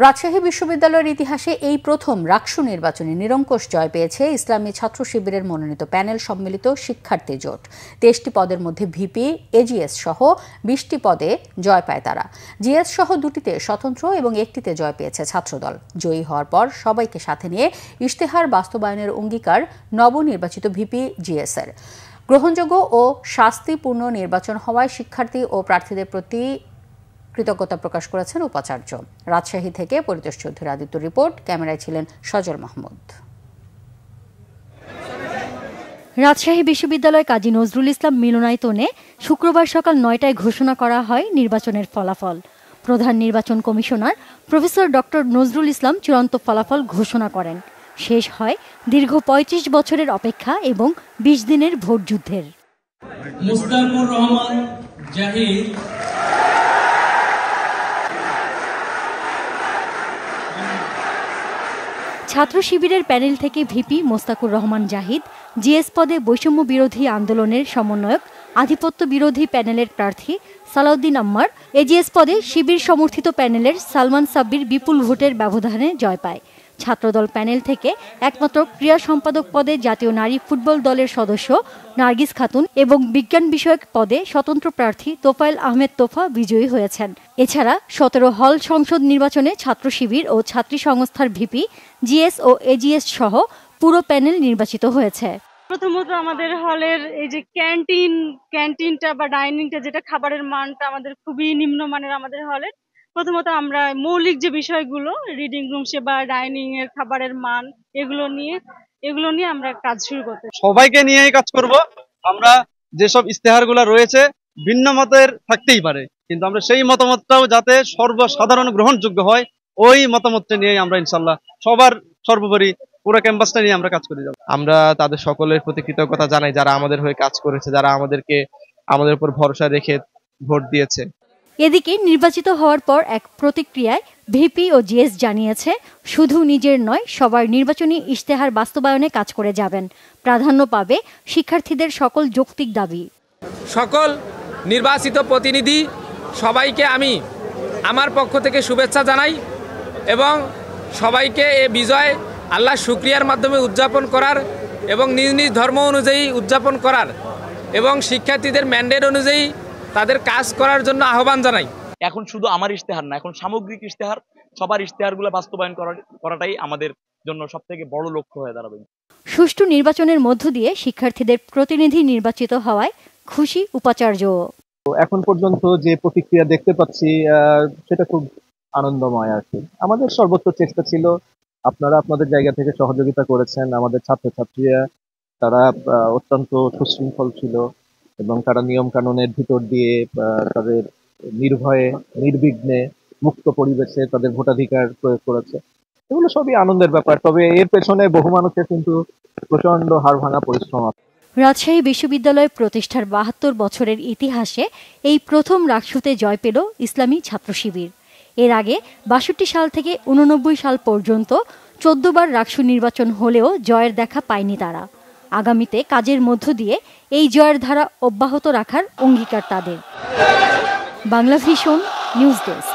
রাজশাহী বিশ্ববিদ্যালয়ের ইতিহাসে এই প্রথম রাকসু নির্বাচনে নিরঙ্কুশ জয় পেয়েছে ইসলামী ছাত্র শিবিরের মনোনীত প্যানেল সম্মিলিত শিক্ষার্থী জোট। 23টি পদের মধ্যে ভিপি, এজিএস সহ 20টি পদে জয় পায় তারা। জিএস সহ 2টিতে স্বতন্ত্র এবং 1টিতে জয় পেয়েছে ছাত্রদল। জয়ী হওয়ার পর সবাইকে সাথে নিয়ে ইশতেহার বাস্তবায়নের অঙ্গীকার নবনির্বাচিত ভিপি জিএসের। গ্রহণযোগ্য ও শাস্তিপূর্ণ নির্বাচন হওয়ায় শিক্ষার্থী ও প্রার্থীদের প্রতি কৃতজ্ঞতা প্রকাশ করেছেন উপাচার্য। রাজশাহী থেকে পরিতোষ চৌধুরী আদিত্য রিপোর্ট, ক্যামেরায় ছিলেন সজল মাহমুদ। রাজশাহী বিশ্ববিদ্যালয় কাজী নজরুল ইসলাম মিলনায়তনে শুক্রবার সকাল 9টায় ঘোষণা করা হয় নির্বাচনের ফলাফল। প্রধান নির্বাচন commissioner professor doctor Nazrul Islam চূড়ান্ত ফলাফল ঘোষণা করেন। শেষ হয় দীর্ঘ 35 বছরের অপেক্ষা এবং 20 দিনের ভোট যুদ্ধের। মুস্তাকুর রহমান জাহিদ ছাত্র শিবিরের প্যানেল থেকে ভিপি মোস্তাকুর রহমান জাহিদ, জিএস পদে বৈষম্য বিরোধী আন্দোলনের সমন্বয়ক আধিপত্য বিরোধী প্যানেলের প্রার্থী সালাউদ্দিন আম্মার, এজিএস পদে শিবির সমর্থিত প্যানেলের সালমান সাব্বির বিপুল ভোটের ব্যবধানে জয় পায়। ছাত্রদল প্যানেল থেকে একমাত্র ক্রীড়া সম্পাদক পদে জাতীয় নারী ফুটবল দলের সদস্য নার্গিস খাতুন এবং বিজ্ঞান বিষয়ক পদে স্বতন্ত্র প্রার্থী তোফায়েল আহমেদ তোফা বিজয়ী হয়েছেন। এছাড়া 17 হল সংসদ নির্বাচনে ছাত্র শিবির ও ছাত্রী সংস্থার ভিপি, জিএস ও এজিএস সহ পুরো প্যানেল নির্বাচিত হয়েছে। প্রথমত আমাদের হলের এই যে ক্যান্টিনটা বা ডাইনিংটা, যেটা খাবারের মানটা আমাদের খুবই নিম্নমানের আমাদের হলের। প্রথমত আমরা মৌলিক যে বিষয়গুলো, রিডিং রুম সেবা, ডাইনিং এর খাবারের মান, এগুলো নিয়ে আমরা কাজ শুরু করতে সবাইকে নিয়েই কাজ করব। আমরা যেসব ইস্তেহারগুলো রয়েছে ভিন্ন মতের থাকতেই পারে, কিন্তু আমরা সেই মতামতটাও যাতে সর্বসাধারণ গ্রহণযোগ্য হয়, ওই মতামতটা নিয়েই আমরা ইনশাল্লাহ সবার সর্বোপরি পুরো ক্যাম্পাসটা নিয়ে আমরা কাজ করে যাব। আমরা তাদের সকলের প্রতি কৃতজ্ঞতা জানাই যারা আমাদের হয়ে কাজ করেছে, যারা আমাদের উপর ভরসা রেখে ভোট দিয়েছে। এদিকে নির্বাচিত হওয়ার পর এক প্রতিক্রিয়ায় ভিপি ও জিএস জানিয়েছে, শুধু নিজের নয়, সবার নির্বাচনী ইশতেহার বাস্তবায়নে কাজ করে যাবেন। প্রাধান্য পাবে শিক্ষার্থীদের সকল যৌক্তিক দাবি। সকল নির্বাচিত প্রতিনিধি সবাইকে আমি আমার পক্ষ থেকে শুভেচ্ছা জানাই এবং সবাইকে এ বিজয় আল্লাহ শুকরিয়ার মাধ্যমে উদযাপন করার এবং নিজ নিজ ধর্ম অনুযায়ী উদযাপন করার এবং শিক্ষার্থীদের ম্যান্ডেট অনুযায়ী তাদের কাজ করার জন্য আহ্বান জানাই। এখন শুধু আমার ইশতেহার না, এখন সামগ্রিক ইশতেহার, সবার ইশতেহারগুলো বাস্তবায়ন করাটাই আমাদের জন্য সবথেকে বড় লক্ষ্য হয়ে দাঁড়াবে। সুষ্ঠু নির্বাচনের মধ্য দিয়ে শিক্ষার্থীদের প্রতিনিধি নির্বাচিত হওয়ায় খুশি উপাচার্য। এখন পর্যন্ত যে প্রতিক্রিয়া দেখতে পাচ্ছি সেটা খুব আনন্দময় আর কি। আমাদের সর্বোচ্চ চেষ্টা ছিল, আপনারা আপনাদের জায়গা থেকে সহযোগিতা করেছেন। আমাদের ছাত্রছাত্রীরা তারা অত্যন্ত সুশৃঙ্খল ছিল এবং তারা নিয়ম কানুনের ভিতর দিয়ে তাদের নির্ভয়ে, নির্বিঘ্নে, মুক্ত পরিবেশে তাদের ভোটাধিকার প্রয়োগ করেছে। এগুলো সবই আনন্দের ব্যাপার। তবে এর পেছনে বহু মানুষের কিন্তু প্রচন্ড হাড় ভাঙা পরিশ্রম আছে। রাজশাহী বিশ্ববিদ্যালয় প্রতিষ্ঠার 72 বছরের ইতিহাসে এই প্রথম রাকসুতে জয় পেল ইসলামী ছাত্র শিবির। এর আগে 62 সাল থেকে 89 সাল পর্যন্ত 14 বার রাকসু নির্বাচন হলেও জয়ের দেখা পায়নি তারা। আগামীতে কাজের মধ্য দিয়ে এই জয়ের ধারা অব্যাহত রাখার অঙ্গীকার তাদের। Bangla vision news desk.